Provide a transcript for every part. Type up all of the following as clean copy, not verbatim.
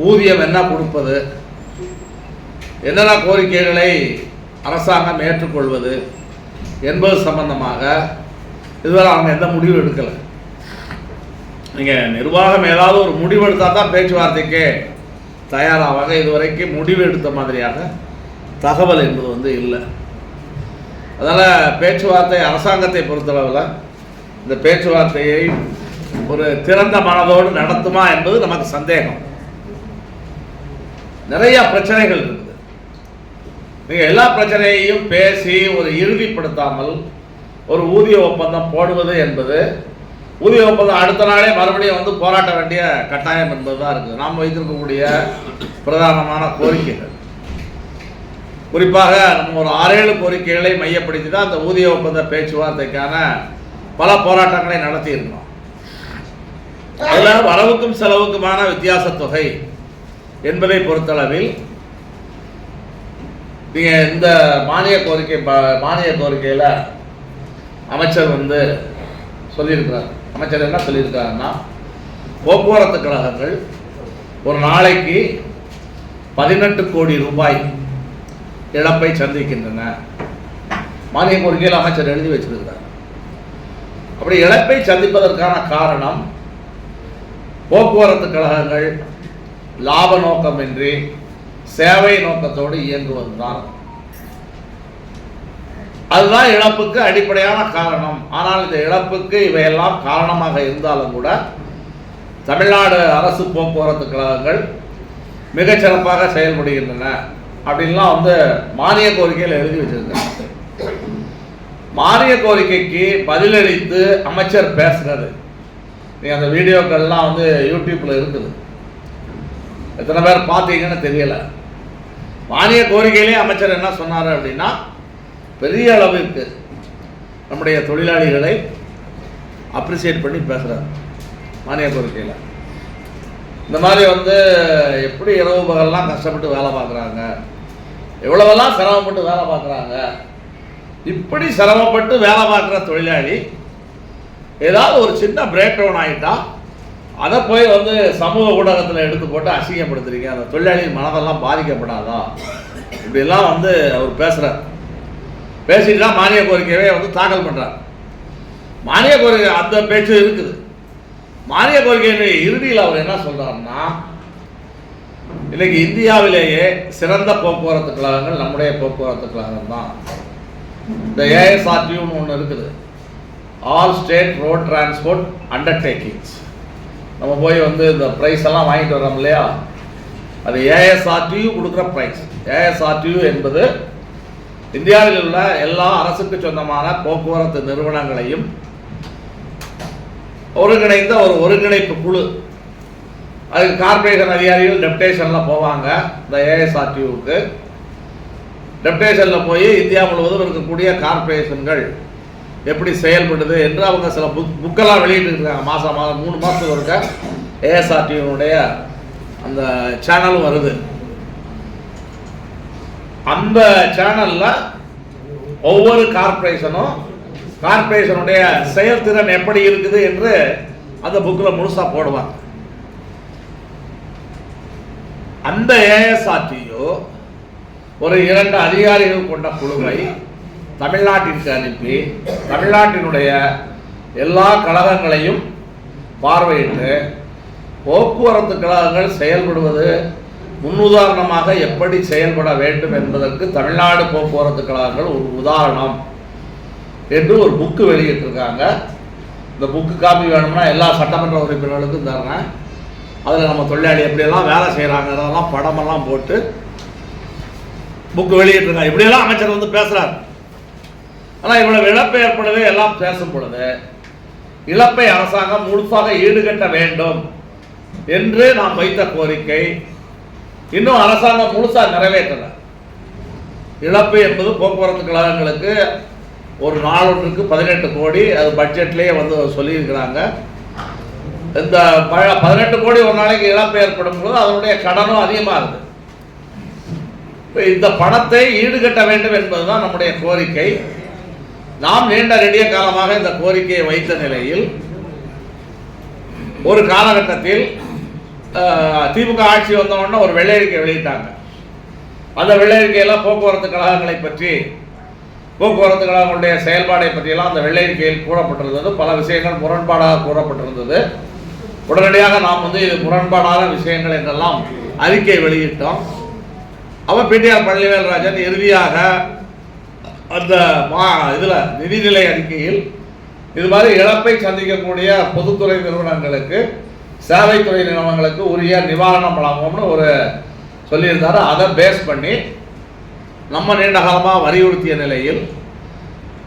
ஊதியம் என்ன கொடுப்பது, என்னென்ன கோரிக்கைகளை அரசாங்கம் ஏற்றுக்கொள்வது என்பது சம்பந்தமாக இதுவரை அவங்க எந்த முடிவும் எடுக்கலை. நீங்கள் நிர்வாகம் ஏதாவது ஒரு முடிவு எடுத்தால் தான் பேச்சுவார்த்தைக்கே தயாராக, இதுவரைக்கும் முடிவு எடுத்த மாதிரியாக தகவல் என்பது இல்லை. அதனால் பேச்சுவார்த்தை அரசாங்கத்தை பொறுத்தளவில் இந்த பேச்சுவார்த்தையை ஒரு திறந்த மனதோடு நடத்துமா என்பது நமக்கு சந்தேகம். நிறைய பிரச்சனைகள் இருக்குது. நீங்கள் எல்லா பிரச்சனையையும் பேசி ஒரு இறுதிப்படுத்தாமல் ஒரு ஊதிய ஒப்பந்தம் போடுவது என்பது, ஊதிய ஒப்பந்தம் அடுத்த நாளே மறுபடியும் போராட்ட வேண்டிய கட்டாயம் என்பது தான் இருக்குது. நாம் வைத்திருக்கக்கூடிய பிரதானமான கோரிக்கைகள், குறிப்பாக நம்ம ஒரு 6-7 கோரிக்கைகளை மையப்படுத்தி தான் அந்த ஊதிய ஒப்பந்த பேச்சுவார்த்தைக்கான பல போராட்டங்களை நடத்தியிருக்கோம். அதில் வரவுக்கும் செலவுக்குமான வித்தியாச தொகை என்பதை பொறுத்தளவில் நீங்கள் இந்த மானிய கோரிக்கையில் அமைச்சர் சொல்லியிருக்கிறார். அமைச்சர் என்ன சொல்லியிருக்காருன்னா, போக்குவரத்து கழகங்கள் ஒரு நாளைக்கு 18 கோடி ரூபாய் இழப்பை சந்திக்கின்றன. மானிய கோரிக்கையில் அமைச்சர் எழுதி வச்சிருக்கிறார். அப்படி இழப்பை சந்திப்பதற்கான காரணம் போக்குவரத்து கழகங்கள் லாப நோக்கமின்றி சேவை நோக்கத்தோடு இயங்குவதுதான். அதுதான் இழப்புக்கு அடிப்படையான காரணம். ஆனால் இந்த இழப்புக்கு இவையெல்லாம் காரணமாக இருந்தாலும் கூட தமிழ்நாடு அரசு போக்குவரத்து கழகங்கள் மிகச்சிறப்பாக செயல்படுகின்றன அப்படின்லாம் மானிய கோரிக்கையில் எழுதி வச்சிருக்காங்க. மானிய கோரிக்கைக்கு பதிலளித்து அமைச்சர் பேசுறது, நீங்கள் அந்த வீடியோக்கள்லாம் யூடியூப்ல இருக்குது, எத்தனை பேர் பார்த்தீங்கன்னு தெரியல. மானிய கோரிக்கையிலே அமைச்சர் என்ன சொன்னார் அப்படின்னா, பெரிய அளவிற்கு நம்முடைய தொழிலாளிகளை அப்ரிசியேட் பண்ணி பேசுகிறார். மானிய கோரிக்கையில் இந்த மாதிரி எப்படி இரவு பகல்லாம் கஷ்டப்பட்டு வேலை பார்க்குறாங்க, எவ்வளவெல்லாம் சிரமப்பட்டு வேலை பார்க்குறாங்க, இப்படி சிரமப்பட்டு வேலை பார்க்குற தொழிலாளி ஏதாவது ஒரு சின்ன பிரேக் டவுன் ஆகிட்டா அதை போய் சமூக ஊடகத்தில் எடுத்து போட்டு அசிங்கப்படுத்துறீங்க, அந்த தொழிலாளியின் மனதெல்லாம் பாதிக்கப்படாதா, இப்படிலாம் அவர் பேசுகிறார். பேசிட்டு தான் மானிய கோரிக்கையவே தாக்கல் பண்ணுறார். மானிய கோரிக்கை அந்த பேச்சு இருக்குது. மானிய கோரிக்கையினுடைய இறுதியில் அவர் என்ன சொல்கிறாருன்னா, இன்னைக்கு இந்தியாவிலேயே சிறந்த போக்குவரத்து கழகங்கள் நம்முடைய போக்குவரத்து கழகம் தான். இந்த ஏஎஸ்ஆர்டியூன்னு ஒன்று இருக்குது, all state road transport undertakings. நம்ம போய் இந்த ப்ரைஸ் எல்லாம் வாங்கிட்டு வரோம் இல்லையா, அது ஏஎஸ்ஆர்டியூ கொடுக்குற ப்ரைஸ். ஏஎஸ்ஆர்டியூ என்பது இந்தியாவில் உள்ள எல்லா அரசுக்கு சொந்தமான போக்குவரத்து நிறுவனங்களையும் ஒருங்கிணைந்த ஒரு ஒருங்கிணைப்பு குழு. அதுக்கு கார்பரேஷன் அதிகாரிகள் டெப்டேஷனில் போவாங்க. இந்த ஏஎஸ்ஆர்டியூவுக்கு டெப்டேஷனில் போய் இந்தியா முழுவதும் இருக்கக்கூடிய கார்பரேஷன்கள் எப்படி செயல்படுது என்று அவங்க சில புக்கெல்லாம் வெளியிட்டு இருக்காங்க. மாதம் 3 மாதத்துக்கு ஒருக்க ஏஎஸ்ஆர்டியூனுடைய அந்த சேனலும் வருது. அந்த சேனலில் ஒவ்வொரு கார்பரேஷனுடைய செயல்திறன் எப்படி இருக்குது என்று அந்த புக்கில் முழுசாக போடுவாங்க. அந்த ஏஎஸ்ஆர்டியூ ஒரு 2 அதிகாரிகள் கொண்ட குழுவை தமிழ்நாட்டிற்கு அனுப்பி தமிழ்நாட்டினுடைய எல்லா கழகங்களையும் பார்வையிட்டு போக்குவரத்து கழகங்கள் செயல்படுவது முன்னுதாரணமாக எப்படி செயல்பட வேண்டும் என்பதற்கு தமிழ்நாடு போக்குவரத்து கழகங்கள் ஒரு உதாரணம் என்று ஒரு புக்கு வெளியிட்டிருக்காங்க. இந்த புக்கு காப்பி வேணும்னா எல்லா சட்டமன்ற உறுப்பினர்களுக்கும் தர்றேன். அதில் நம்ம தொழிலாளி எப்படியெல்லாம் வேலை செய்கிறாங்கிறதெல்லாம் படமெல்லாம் போட்டு புக்கு வெளியிட்டிருக்காங்க. இப்படியெல்லாம் அமைச்சர் பேசுகிறார். ஆனால் இவ்வளவு இழப்பு ஏற்படுது எல்லாம் பேசும் பொழுது இழப்பை அரசாங்கம் முழுசாக ஈடுகட்ட வேண்டும் என்று நாம் வைத்த கோரிக்கை இன்னும் அரசாங்கம் முழுசா நிறைவேற்றல. இழப்பு என்பது போக்குவரத்து கழகங்களுக்கு ஒரு நாளொன்றுக்கு 18 கோடி, அது பட்ஜெட்லேயே சொல்லியிருக்கிறாங்க. இந்த 18 கோடி ஒரு நாளைக்கு இழப்பு ஏற்படும் போது அதனுடைய கடனும் அதிகமாக இருக்குது. இந்த பணத்தை ஈடுகட்ட வேண்டும் என்பதுதான் நம்முடைய கோரிக்கை. நாம் நீண்ட நெடிய காலமாக இந்த கோரிக்கையை வைத்த நிலையில் ஒரு காலகட்டத்தில் திமுக ஆட்சி வந்தவுடனே ஒரு வெள்ளை அறிக்கை வெளியிட்டாங்க. அந்த வெள்ளை அறிக்கையெல்லாம் போக்குவரத்து கழகங்களை பற்றி, போக்குவரத்து கழகங்களுடைய செயல்பாடை பற்றியெல்லாம் அந்த வெள்ளை அறிக்கையில் கூறப்பட்டிருந்தது. பல விஷயங்கள் முரண்பாடாக கூறப்பட்டிருந்தது. உடனடியாக நாம் இது முரண்பாடான விஷயங்கள் என்றெல்லாம் அறிக்கை வெளியிட்டோம். அவர் பிடிஆர் பழனிவேல்ராஜன் இறுதியாக அந்த இதில் நிதிநிலை அறிக்கையில் இது மாதிரி இழப்பை சந்திக்கக்கூடிய பொதுத்துறை நிறுவனங்களுக்கு, சேவைத்துறை நிறுவனங்களுக்கு உரிய நிவாரணம் வழங்கும்னு ஒரு சொல்லியிருந்தார். அதை பேஸ் பண்ணி நம்ம நீண்ட காலமாக வலியுறுத்திய நிலையில்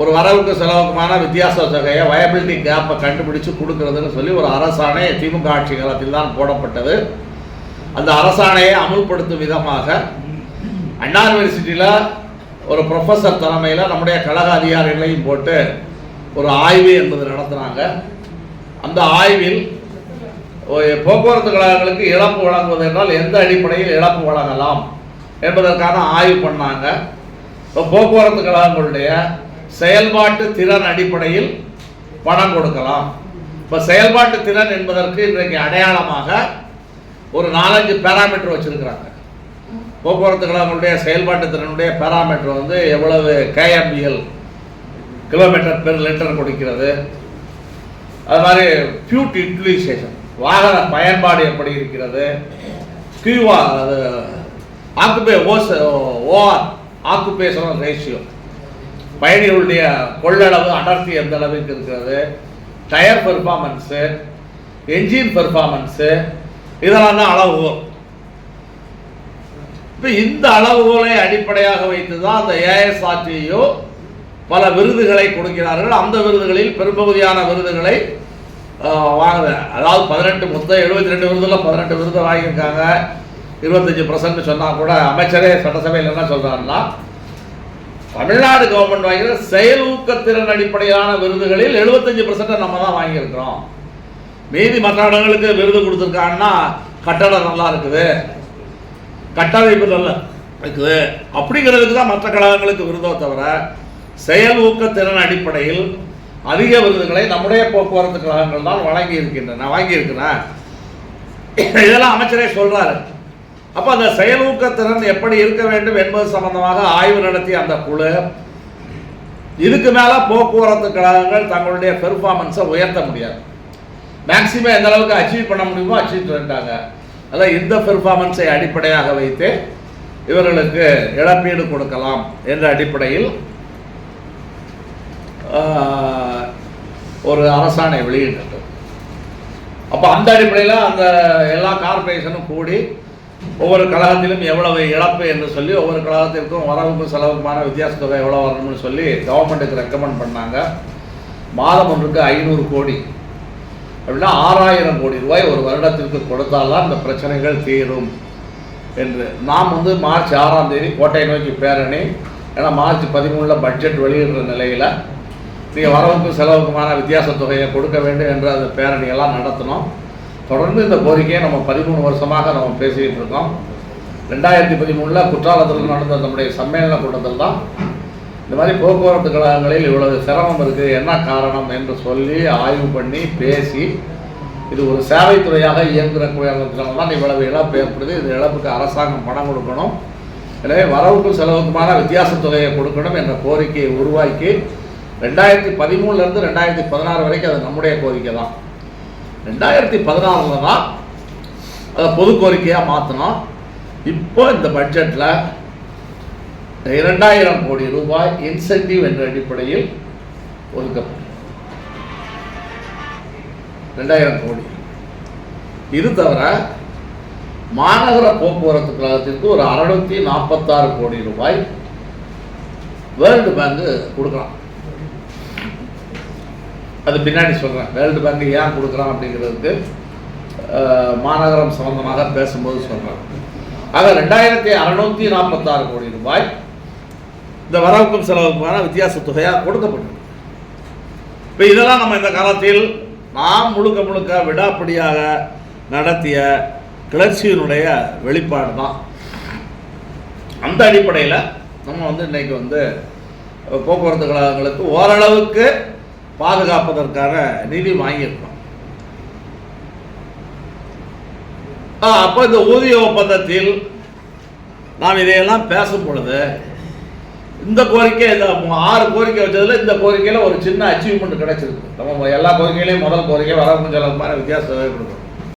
ஒரு வரவுக்கு செலவுக்குமான வித்தியாச தொகையை, வயபிலிட்டி கேப்பை கண்டுபிடிச்சு கொடுக்கறதுன்னு சொல்லி ஒரு அரசாணை திமுக ஆட்சி காலத்தில் தான் போடப்பட்டது. அந்த அரசாணையை அமுல்படுத்தும் விதமாக அண்ணா யூனிவர்சிட்டியில் ஒரு ப்ரொஃபஸர் தலைமையில் நம்முடைய கழக அதிகாரிகளையும் போட்டு ஒரு ஆய்வு என்பது நடத்துனாங்க. அந்த ஆய்வில் போக்குவரத்து கழகங்களுக்கு இழப்பு வழங்குவது என்றால் எந்த அடிப்படையில் இழப்பு வழங்கலாம் என்பதற்கான ஆய்வு பண்ணாங்க. இப்போ போக்குவரத்து கழகங்களுடைய செயல்பாட்டு திறன் அடிப்படையில் பணம் கொடுக்கலாம். இப்போ செயல்பாட்டு திறன் என்பதற்கு இன்றைக்கு அடையாளமாக ஒரு 4-5 பேராமீட்டர் வச்சிருக்கிறாங்க. போக்குவரத்து கழகங்களுடைய செயல்பாட்டு திறனுடைய பேராமீட்டர் எவ்வளவு கேஎம்பிஎல், கிலோமீட்டர் பெர் லிட்டர் கொடுக்கிறது. அது மாதிரி ஃபியூட் யூட்டிலைசேஷன், வாகன பயன்பாடு எப்படி இருக்கிறது, கியூஆ ஆக்குபேஷனல் ரேஷியோ, பயணிகளுடைய கொள்ளளவு அடர்த்தி எந்த அளவுக்கு இருக்கிறது, டயர் பெர்ஃபார்மன்ஸு, என்ஜின் பெர்ஃபார்மன்ஸு, இதெல்லாம் தான் அளவுகோல். இப்போ இந்த அளவுகோலை அடிப்படையாக வைத்து தான் அந்த ஏஎஸ்ஆர்டிஓ பல விருதுகளை கொடுக்கிறார்கள். அந்த விருதுகளில் பெரும்பகுதியான விருதுகளை வாங்குது. அதாவது 18 மொத்தம் 72 விருதில் 18 விருதை வாங்கியிருக்காங்க. 25% சொன்னால் கூட அமைச்சரே சட்டசபையில் என்ன சொல்கிறாருன்னா, தமிழ்நாடு கவர்மெண்ட் வாங்கிற செயல் ஊக்கத்திறன் அடிப்படையிலான விருதுகளில் 75% நம்ம தான் வாங்கியிருக்கிறோம். மீதி மற்ற இடங்களுக்கு விருது கொடுத்துருக்காங்கன்னா கட்டடம் நல்லா இருக்குது, கட்டமைப்பு நல்லா இருக்குது அப்படிங்கிறதுக்கு தான் மற்ற கழகங்களுக்கு விருதோ தவிர செயல் ஊக்கத்திறன் அடிப்படையில் அதிக விருதுகளை நம்முடைய போக்குவரத்து கழகங்கள் தான் வாங்கியிருக்கிறேன். இதெல்லாம் அமைச்சரே சொல்றாரு. அப்போ அந்த செயல் ஊக்கத்திறன் எப்படி இருக்க வேண்டும் என்பது சம்பந்தமாக ஆய்வு நடத்திய அந்த குழு இதுக்கு மேல போக்குவரத்து கழகங்கள் தங்களுடைய பெர்ஃபார்மன்ஸை உயர்த்த முடியாது, மேக்சிமம் எந்த அளவுக்கு அச்சீவ் பண்ண முடியுமோ அச்சீவ் பண்ணிட்டாங்க. அதான் இந்த பெர்ஃபார்மன்ஸை அடிப்படையாக வைத்து இவர்களுக்கு இழப்பீடு கொடுக்கலாம் என்ற அடிப்படையில் ஒரு அரசாணை வெளியிட்டது. அப்போ அந்த அடிப்படையில் அந்த எல்லா கார்பரேஷனும் கூடி ஒவ்வொரு கழகத்திலும் எவ்வளவு இழப்பு என்று சொல்லி ஒவ்வொரு கழகத்திற்கும் வரவுக்கும் செலவுக்குமான வித்தியாச தொகை எவ்வளோ வரணும்னு சொல்லி கவர்மெண்ட்டுக்கு ரெக்கமெண்ட் பண்ணாங்க. மாதம் ஒன்றுக்கு 500 கோடி அப்படின்னா 6000 கோடி ரூபாய் ஒரு வருடத்திற்கு கொடுத்தால்தான் இந்த பிரச்சனைகள் தீரும் என்று நாம் மார்ச் 6ஆம் தேதி கோட்டை நோக்கி பேரணி, ஏன்னா மார்ச் 13 பட்ஜெட் வெளியிடுற நிலையில் நீங்கள் வரவுக்கும் செலவுக்குமான வித்தியாச தொகையை கொடுக்க வேண்டும் என்று அந்த பேரணியெல்லாம் நடத்தினோம். தொடர்ந்து இந்த கோரிக்கையை நம்ம 13 வருஷமாக நம்ம பேசிக்கிட்டு இருக்கோம். 2013 குற்றாலத்தில் நடந்த நம்முடைய சம்மேளன கூட்டத்தில் தான் இந்த மாதிரி போக்குவரத்து கழகங்களில் இவ்வளவு சிரமம் இருக்குது, என்ன காரணம் என்று சொல்லி ஆய்வு பண்ணி பேசி இது ஒரு சேவைத்துறையாக இயங்குகிற குழந்தைகள் தான் இவ்வளவு இழப்பு ஏற்படுது, இந்த இழப்புக்கு அரசாங்கம் பணம் கொடுக்கணும், எனவே வரவுக்கும் செலவுக்குமான வித்தியாச தொகையை கொடுக்கணும் என்ற கோரிக்கையை உருவாக்கி 2013 2016 வரைக்கும் அது நம்முடைய கோரிக்கை தான். 2016 தான் அதை பொது கோரிக்கையாக மாற்றினோம். இப்போ இந்த பட்ஜெட்டில் 2000 கோடி ரூபாய் இன்சென்டிவ் என்ற அடிப்படையில் ஒதுக்கப்படும். 2000 கோடி. இது தவிர மாநகர போக்குவரத்து கழகத்திற்கு ஒரு 646 கோடி ரூபாய் வேர்ல்டு பேங்க் கொடுக்கலாம். அது பின்னாடி சொல்கிறேன். வேர்ல்டு பேங்க் ஏன் கொடுக்குறான் அப்படிங்கிறதுக்கு மாநகரம் சம்பந்தமாக பேசும்போது சொல்கிறேன். ஆக 2646 கோடி ரூபாய் இந்த வரவுக்கும் செலவுக்குமான வித்தியாச தொகையாக கொடுக்கப்பட்டது. இப்போ இதெல்லாம் நம்ம இந்த காலத்தில் நாம் முழுக்க விடாப்பிடியாக நடத்திய கிளர்ச்சியினுடைய வெளிப்பாடு தான். அந்த அடிப்படையில் நம்ம இன்னைக்கு போக்குவரத்து கழகங்களுக்கு ஓரளவுக்கு பாதுகாப்பதற்கான நிதி வாங்கியிருக்கோம். அப்போ இந்த ஊதிய ஒப்பந்தத்தில் நாம் இதையெல்லாம் பேசும் பொழுது இந்த கோரிக்கை, இந்த 6 கோரிக்கை வச்சதில் இந்த கோரிக்கையில் ஒரு சின்ன அச்சீவ்மெண்ட் கிடைச்சிருக்கு. நம்ம எல்லா கோரிக்கையிலையும் முதல் கோரிக்கை வரவு செலவு மாதிரி வித்தியாசம் கொடுக்கணும்.